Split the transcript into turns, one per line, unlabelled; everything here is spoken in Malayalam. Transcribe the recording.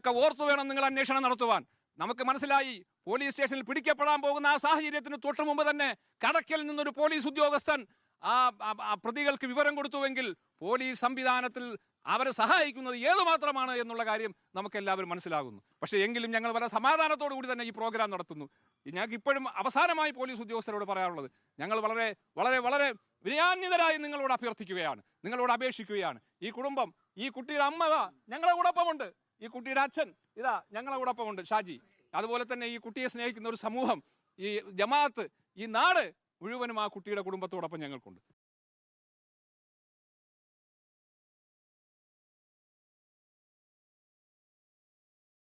ഇതൊക്കെ ഓർത്തു വേണം നിങ്ങൾ അന്വേഷണം നടത്തുവാൻ. നമുക്ക് മനസ്സിലായി പോലീസ് സ്റ്റേഷനിൽ പിടിക്കപ്പെടാൻ പോകുന്ന ആ സാഹചര്യത്തിന് തൊട്ടു മുമ്പ് തന്നെ കടക്കൽ നിന്നൊരു പോലീസ് ഉദ്യോഗസ്ഥൻ ആ പ്രതികൾക്ക് വിവരം കൊടുത്തുവെങ്കിൽ പോലീസ് സംവിധാനത്തിൽ അവരെ സഹായിക്കുന്നത് ഏതുമാത്രമാണ് എന്നുള്ള കാര്യം നമുക്ക് എല്ലാവരും മനസ്സിലാകുന്നു. പക്ഷേ എങ്കിലും ഞങ്ങൾ വളരെ സമാധാനത്തോടു കൂടി തന്നെ ഈ പ്രോഗ്രാം നടത്തുന്നു. ഞങ്ങൾക്ക് ഇപ്പോഴും അവസാനമായി പോലീസ് ഉദ്യോഗസ്ഥരോട് പറയാനുള്ളത്, ഞങ്ങൾ വളരെ വളരെ വളരെ വിനയാന്വിതരായി നിങ്ങളോട് അഭ്യർത്ഥിക്കുകയാണ്, നിങ്ങളോട് അപേക്ഷിക്കുകയാണ്. ഈ കുടുംബം, ഈ കുട്ടിയുടെ അമ്മ ഞങ്ങളെ കൂടൊപ്പമുണ്ട്, ഈ കുട്ടിയുടെ അച്ഛൻ ഇതാ ഞങ്ങളെ കൂടൊപ്പമുണ്ട്, ഷാജി. അതുപോലെ തന്നെ ഈ കുട്ടിയെ സ്നേഹിക്കുന്ന ഒരു സമൂഹം, ഈ ജമാഅത്ത്, ഈ നാട് മുഴുവനും ആ കുട്ടിയുടെ കുടുംബത്തോടൊപ്പം ഞങ്ങൾക്കുണ്ട്.